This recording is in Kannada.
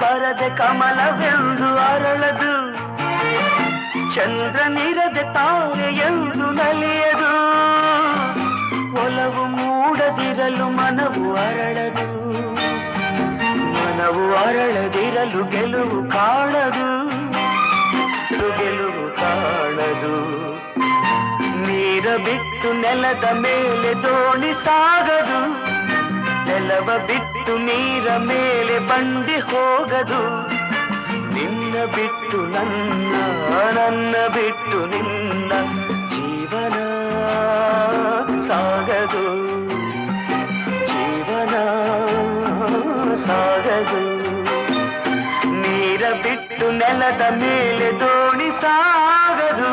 ಬರದೆ ಕಮಲವೆಂದು ಅರಳದು, ಚಂದ್ರನಿರದೆ ತಾರೆ ಎಂದು ನಲಿಯದು. ಒಲವು ಮೂಡದಿರಲು ಮನವು ಅರಳದು, ಮನವು ಅರಳದಿರಲು ಗೆಲುವು ಕಾಣದು, ಗೆಲುವು ಕಾಣದು. ನೀರ ಬಿಟ್ಟು ನೆಲದ ಮೇಲೆ ದೋಣಿ ಸಾಗದು, ನೆಲವ ಬಿಟ್ಟು ನೀರ ಮೇಲೆ ಬಂಡಿ ಹೋಗದು. ನಿನ್ನ ಬಿಟ್ಟು ನನ್ನ, ನನ್ನ ಬಿಟ್ಟು ನಿನ್ನ ಜೀವನ ಸಾಗದು, ಜೀವನ ಸಾಗದು. ನೀರ ಬಿಟ್ಟು ನೆಲದ ಮೇಲೆ ದೋಣಿ ಸಾಗದು.